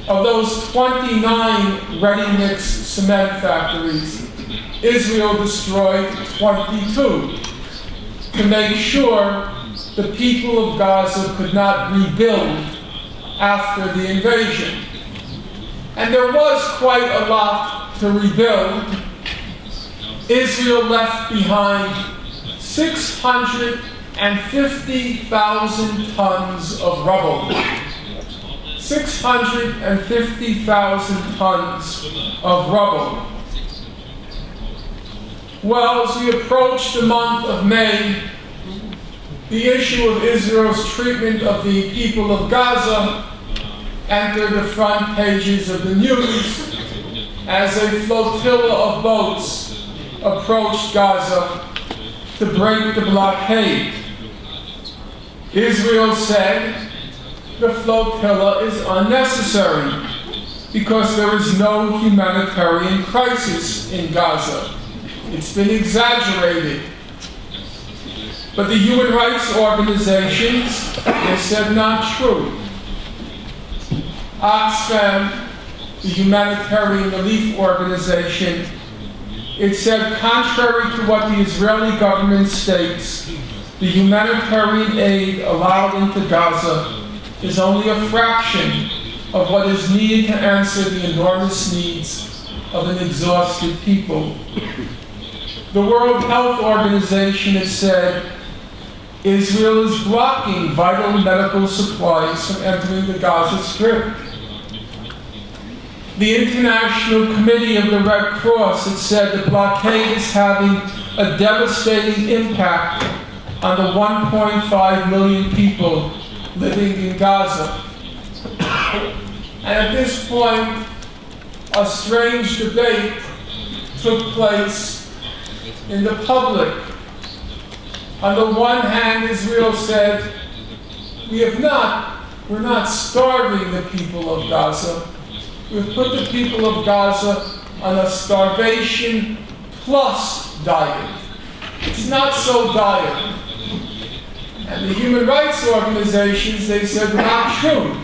Of those 29 ready-mix cement factories, Israel destroyed 22 to make sure the people of Gaza could not rebuild after the invasion. And there was quite a lot to rebuild. Israel left behind 650,000 tons of rubble. 650,000 tons of rubble. Well, as we approach the month of May, the issue of Israel's treatment of the people of Gaza entered the front pages of the news as a flotilla of boats approached Gaza to break the blockade. Israel said the flotilla is unnecessary because there is no humanitarian crisis in Gaza. It's been exaggerated. But the human rights organizations, they said not true. Oxfam, the humanitarian relief organization, it said contrary to what the Israeli government states, the humanitarian aid allowed into Gaza is only a fraction of what is needed to answer the enormous needs of an exhausted people. The World Health Organization has said Israel is blocking vital medical supplies from entering the Gaza Strip. The International Committee of the Red Cross has said the blockade is having a devastating impact on the 1.5 million people living in Gaza. And at this point, a strange debate took place in the public. On the one hand, Israel said, we're not starving the people of Gaza. We've put the people of Gaza on a starvation plus diet. It's not so dire. And the human rights organizations, they said, not true.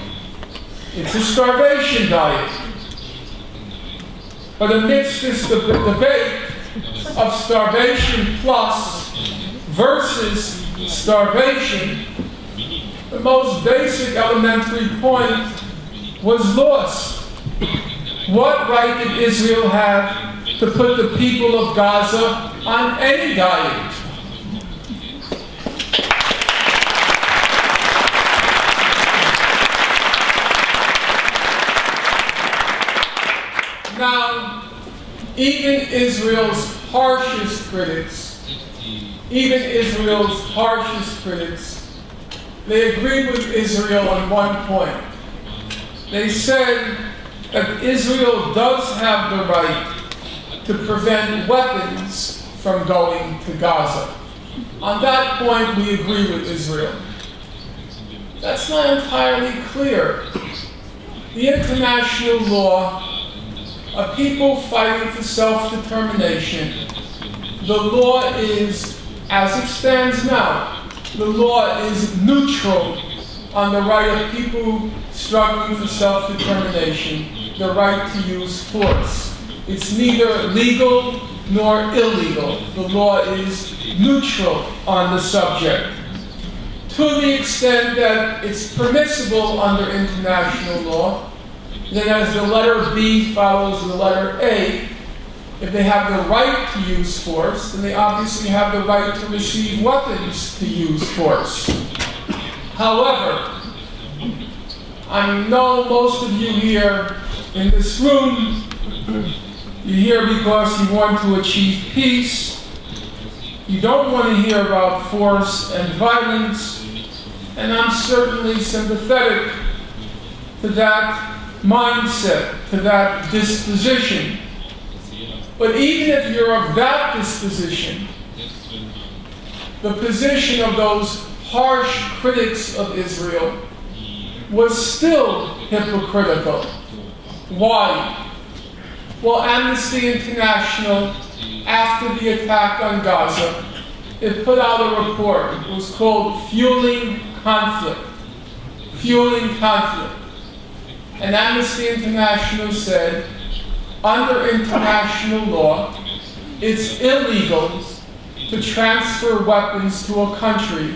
It's a starvation diet. But amidst this debate of starvation plus versus starvation, the most basic elementary point was lost. What right did Israel have to put the people of Gaza on any diet? Now, even Israel's harshest critics, they agreed with Israel on one point. They said that Israel does have the right to prevent weapons from going to Gaza. On that point, we agree with Israel. That's not entirely clear. The international law, a people fighting for self-determination, the law is, as it stands now, the law is neutral on the right of people struggling for self-determination, the right to use force. It's neither legal nor illegal. The law is neutral on the subject. To the extent that it's permissible under international law, then as the letter B follows the letter A, if they have the right to use force, then they obviously have the right to receive weapons to use force. However, I know most of you here in this room, you're here because you want to achieve peace. You don't want to hear about force and violence, and I'm certainly sympathetic to that mindset, to that disposition. But even if you're of that disposition, the position of those harsh critics of Israel was still hypocritical. Why? Well, Amnesty International, after the attack on Gaza, it put out a report. It was called Fueling Conflict. Fueling Conflict. And Amnesty International said, under international law, it's illegal to transfer weapons to a country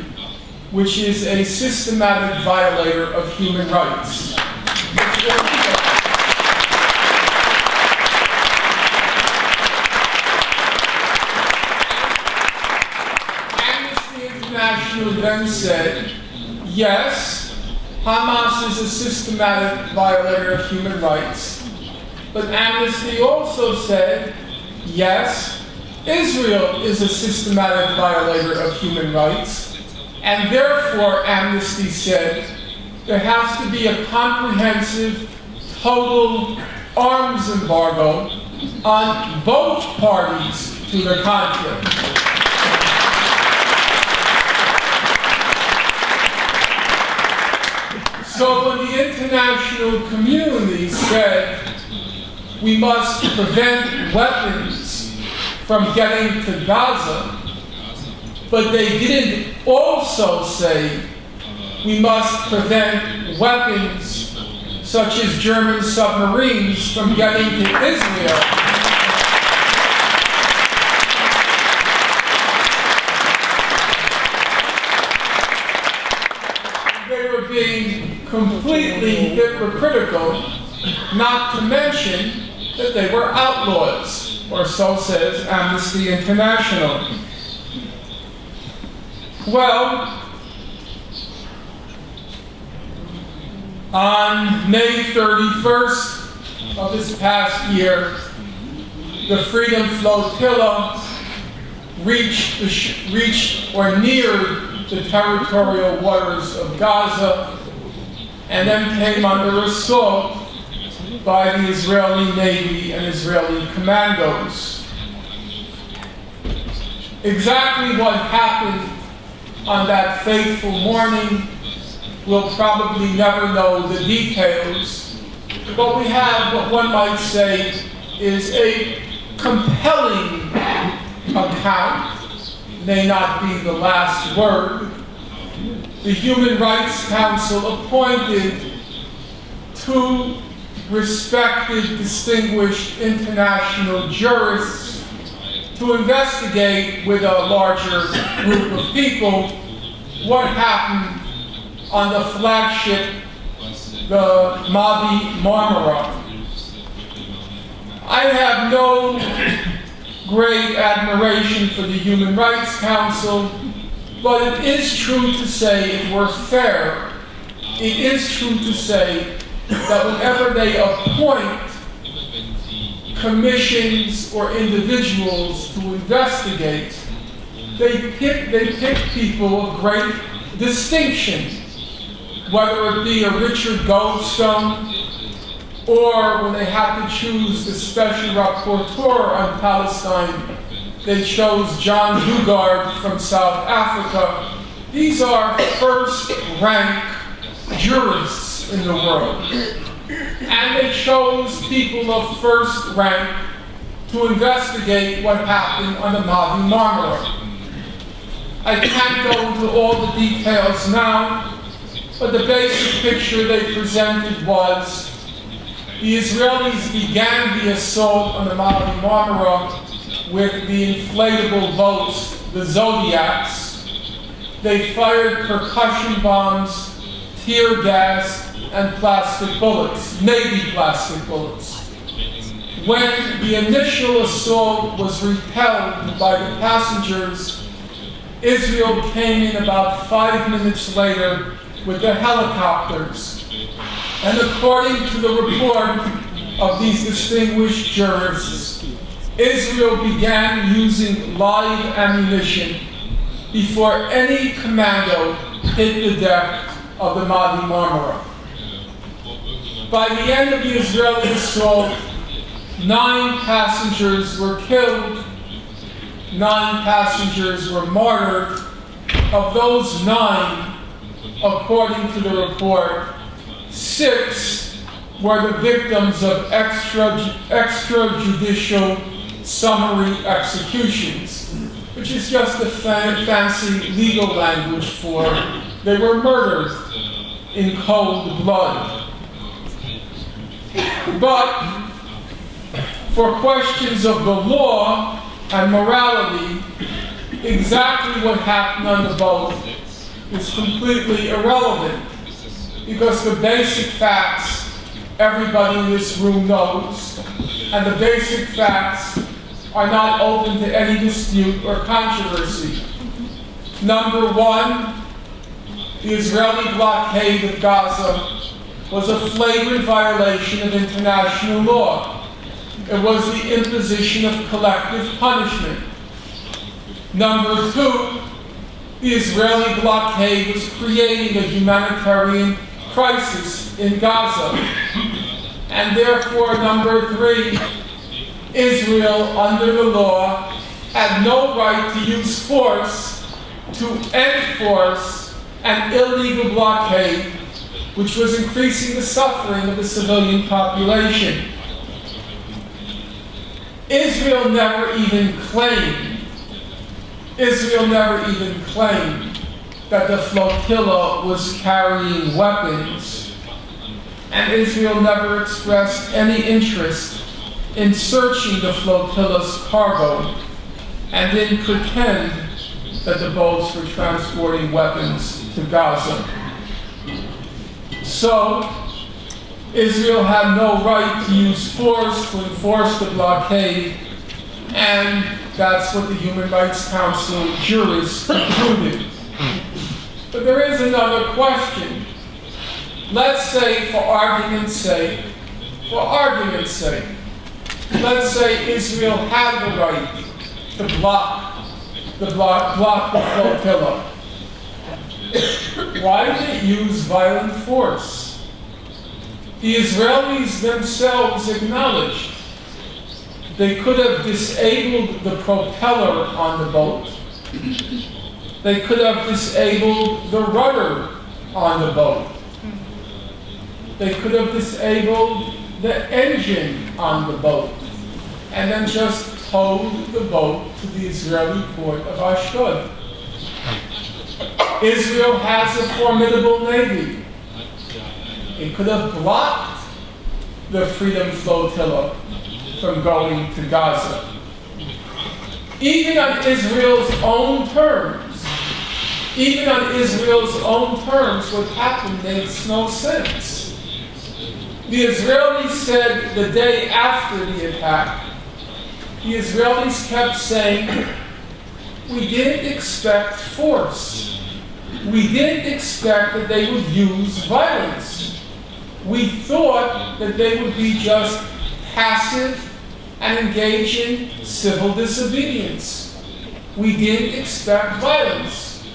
which is a systematic violator of human rights. Amnesty International then said, yes, Hamas is a systematic violator of human rights. But Amnesty also said, yes, Israel is a systematic violator of human rights. And therefore, Amnesty said, there has to be a comprehensive, total arms embargo on both parties to the conflict. So when the international community said, we must prevent weapons from getting to Gaza, but they didn't also say we must prevent weapons such as German submarines from getting to Israel. They were being completely hypocritical, not to mention that they were outlaws, or so says Amnesty International. Well, on May 31st of this past year, the Freedom Flotilla reached or neared the territorial waters of Gaza and then came under assault by the Israeli Navy and Israeli commandos. Exactly what happened on that fateful morning, we'll probably never know the details, but we have what one might say is a compelling account, may not be the last word. The Human Rights Council appointed two respected, distinguished international jurists to investigate with a larger group of people what happened on the flagship, the Mavi Marmara. I have no great admiration for the Human Rights Council, but it is true to say, if we're fair, it is true to say that whenever they appoint commissions or individuals to investigate, they pick people of great distinction, whether it be a Richard Goldstone, or when they had to choose the special rapporteur on Palestine, they chose John Dugard from South Africa. These are first-rank jurists in the world. And they chose people of first rank to investigate what happened on the Mavi Marmara. I can't go into all the details now, but the basic picture they presented was the Israelis began the assault on the Mavi Marmara with the inflatable boats, the Zodiacs. They fired percussion bombs, tear gas, and plastic bullets, Navy plastic bullets. When the initial assault was repelled by the passengers, Israel came in about 5 minutes later with the helicopters. And according to the report of these distinguished jurists, Israel began using live ammunition before any commando hit the deck of the Mavi Marmara. By the end of the Israeli assault, 9 passengers were killed, 9 passengers were martyred. Of those 9, according to the report, 6 were the victims of extrajudicial summary executions, which is just a fancy legal language for they were murdered in cold blood. But for questions of the law and morality, exactly what happened on the boat is completely irrelevant, because the basic facts everybody in this room knows, and the basic facts are not open to any dispute or controversy. Number one, the Israeli blockade of Gaza was a flagrant violation of international law. It was the imposition of collective punishment. Number two, the Israeli blockade was creating a humanitarian crisis in Gaza. And therefore, number three, Israel, under the law, had no right to use force to enforce an illegal blockade, which was increasing the suffering of the civilian population. Israel never even claimed that the flotilla was carrying weapons, and Israel never expressed any interest in searching the flotilla's cargo, and didn't pretend that the boats were transporting weapons to Gaza. So, Israel had no right to use force to enforce the blockade, and that's what the Human Rights Council jurists concluded. But there is another question. Let's say, for argument's sake, let's say Israel had the right to block the flotilla. Why did it use violent force? The Israelis themselves acknowledged they could have disabled the propeller on the boat. They could have disabled the rudder on the boat. They could have disabled the engine on the boat, and then just towed the boat to the Israeli port of Ashdod. Israel has a formidable navy. It could have blocked the Freedom Flotilla from going to Gaza. Even on Israel's own terms, what happened makes no sense. The Israelis said the day after the attack, the Israelis kept saying, we didn't expect force. We didn't expect that they would use violence. We thought that they would be just passive and engage in civil disobedience. We didn't expect violence.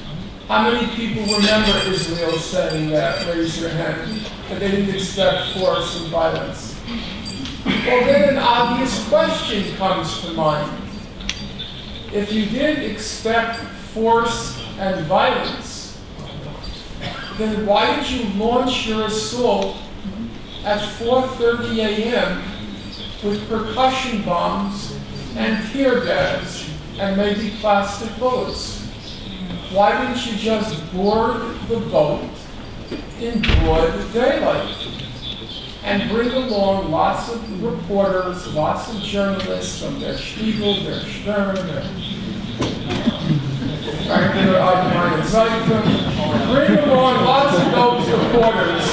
How many people remember Israel saying that? Raise your hand. That they didn't expect force and violence. Well, then an obvious question comes to mind. If you didn't expect force and violence, then why did you launch your assault at 4:30 a.m. with percussion bombs and tear gas and maybe plastic bullets? Why didn't you just board the boat in broad daylight and bring along lots of reporters, lots of journalists from Der Spiegel, Der Stern, Der Frankfurter Allgemeine Zeitung, bring along lots of those reporters.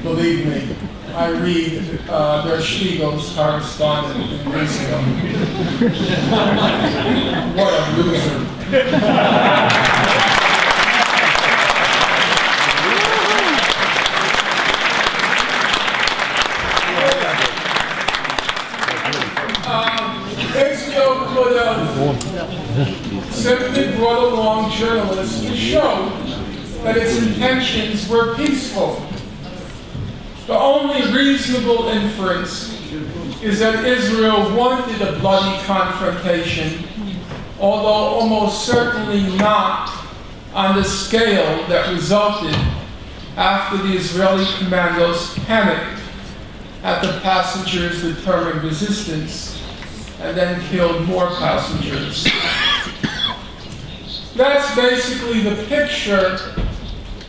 Believe me, I read Der Spiegel's correspondent in Israel. What a loser. Israel could have simply brought along journalists to show that its intentions were peaceful. The only reasonable inference is that Israel wanted a bloody confrontation, although almost certainly not on the scale that resulted after the Israeli commandos panicked at the passengers' determined resistance and then killed more passengers. That's basically the picture